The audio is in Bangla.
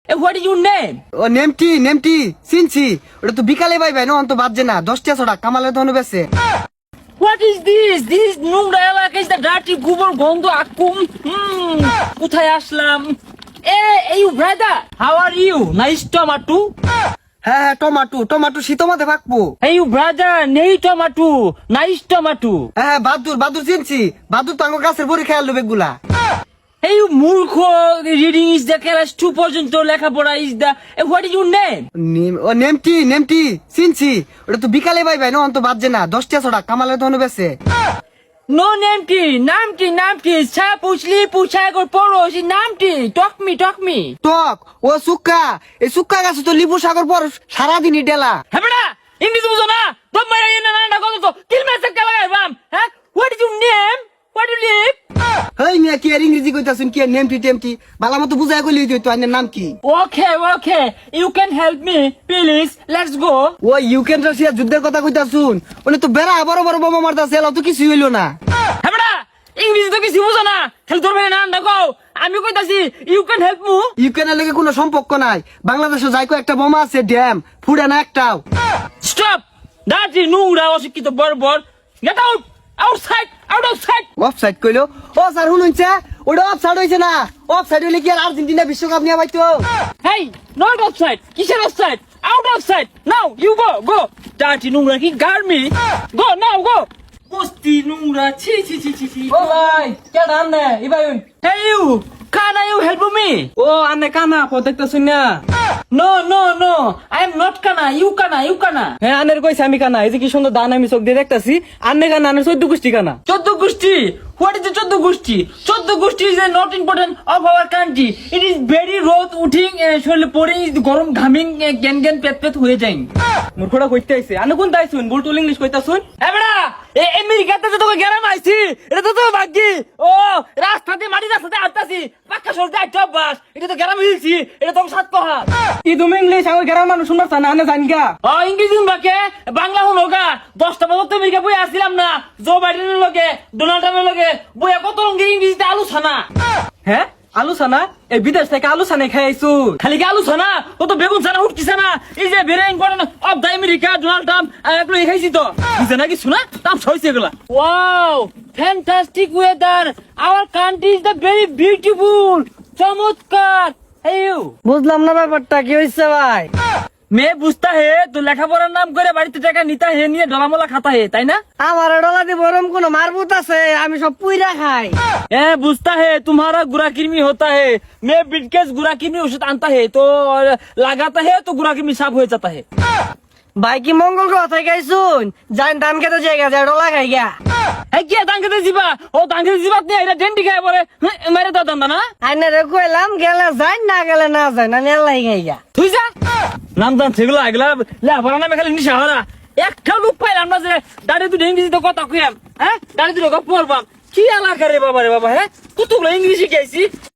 What is your name? ও নেমটি চিনছি। ওটা তো বিকালে পাইবে না, অন্ত বাজে না 10টা ছটা কামালে ধনু বেছে। What is this? This is নোংরা এলাকা, is the dirty গোবর গন্ধ আকুম। কোথায় আসলাম? Hey, you brother, how are you? Nice tomato. হ্যাঁ টমাটো শীত মধ্যে পাকবো। Hey, you brother, নেই tomato, nice tomato. হ্যাঁ বাদুর চিনছি। বাদুর তো আমার গাছের বড়ি খেয়াল লোক গুলা। Hey, you মূর্খ, reading is the class 2 পর্যন্ত লেখাপড়া is the. What is your name? নেমটি চিনছি। ওটা তো বিকালে পাইবে না, অন্ত বাজে না 10টা ছটা কামালে ধনু বেছে। No নামটি সা পুছলি কর পড়ো সে নামটি talk me. টক ও সুক্কা, এই সুক্কা গাছে তো লিবু সাগর পর সারাদিনই ডেলা। হ্যাঁ বেটা ইংলিশ বুঝো না তোম মাইরা ইনা না কত তো কিল মেসেজ কা লাগাই বাম হ্যাঁ What is your name? Where do you live? হেই মিয়া কি আর ইংরেজি কইতাছুন, কি আর নেমটি বালা মতো বুঝাই কইলি তুই তো আইনের নাম কি? Okay, you can help me please, let's go. ও ইউক্রেন রাশিয়া যুদ্ধের কথা কইতাছুন, ওনে তো বেড়া বড় বোমা মারতাছে, এলা তো কিছু হইলো না। হ্যাঁ বেটা ইংলিশ তো কিছু বুঝো না, খালি তোর মেরে না কও আমি কইতাছি you can help me. ইউক্রেনের লগে কোনো সম্পর্ক নাই, বাংলাদেশে যাই কো একটা বোমা আছে ড্যাম ফুড়ে না একটাও। Stop, ডাটি নোংরা অশিক্ষিত বর্বর, get out, outside. অফসাইড কইলো? ও স্যার শুনুনছে ওটা অফসাইড হইছে না, অফসাইড হইলে কি আর আর্জেন্টিনা বিশ্বকাপ নিয়ে পাইতো? Hey, not outside. কিসের outside? Outside. Now you go. ডাটি নোংরা কি গার্মি? Go now, go. বস্তি নোংরা ছি। ও ভাই কেডা আন্নে ইবাইন? Hey you, can you help me? ও আন্নে কানা দেখতাছুন না? No. I am not Kana. You Kana. হ্যাঁ আন্নের কইছে আমি কানা, এই যে কি সুন্দর দান আমি চোখ দিয়ে দেখতাছি। আন্নে কানা, আন্নের 14 গোষ্ঠী কানা। 14 গোষ্ঠী? What is the 14 গোষ্ঠী? 14 গোষ্ঠী is not important of our country. It is very রোদ উঠিং শরীরে পড়ে গরম ঘামিং জ্ঞান পেট হয়ে যায়। মূর্খটা কইতে আইছে। আন্নে কোন তাইছুন? বুলটুল ইংলিশ কইতাছুন? এবড়া আমেরিকাতে তো তোকে গেরাম আইছি, এটা তো ভাগ্যি। ও রাস্তাতে মাটি রাস্তাতে আটতাছি, পাক্কা সরতে আইটা বাস, এটা তো গেরাম হইছি, এটা তো সাত কহা। কি তুমি ইংলিশ আমার গ্রাম মানুষ শুনবার চান না, আন্নে জানগা? ও ইংরেজি বাকে বাংলা হুনগা 10টা বছর তো আমেরিকা বই আসছিলাম না, জো বাইডেনের লগে ডোনাল্ড ট্রাম্পের লগে বই কত রঙের ইংরেজিতে আলোচনা। হ্যাঁ আলু ছানা? এই বিদেশ থেকে আলু ছানা খাই আইছু? খালি কি আলোচনা, ও তো বেগুন ছানা উঠকিছে না, এই যে very important of the America Donald Trump এগুলো খাইছি তো বুঝে নাকি শোনা তাম সইছে এগুলা। Wow fantastic weather, our country is the very beautiful, চমৎকার। Hey you, বুঝলাম না ব্যাপারটা কি হইছে ভাই? মেয়ে বুঝতা হে তো লেখাপড়ার নাম করে বাড়িতে টাকা নিতা হে নিয়ে ডলামলা খাতা হে, তাই না? আমার ডলা দি বরম কোন মারবুত আছে, আমি সব পুইরা খাই। बुझता है तुम्हारा गुरा किरमी होता है, मैं बिटकेस गुरा किरमी औषध आनता है तो लगाता है तो गुरा किरमी साफ हो जाता है। ভাই কি মঙ্গল গ্রহ থেকে আইছুন? জান ধান খেতে জায়গা যায় ডলা খাই গা। क्या दान के जीवा ओ दान के जीवा नहीं इधर डेंटी खाए बोले मेरे तो दंदा ना আইনে রে কইলাম গেলে যাই না গেলে না যায় না নেলাই খাই গা। তুই যা নাম দান সেগুলো আগলা লে ভরা না মেখালি নিশা হরা একটা লোক পাইলাম না যে দাঁড়ে তুই ইংরেজি তো কথা কইয়াম, হ্যাঁ দাঁড়ে তুই গপ পড়বাম কি এলাকা রে বাবা হ্যাঁ কতগুলো ইংরেজি শিখাইছি।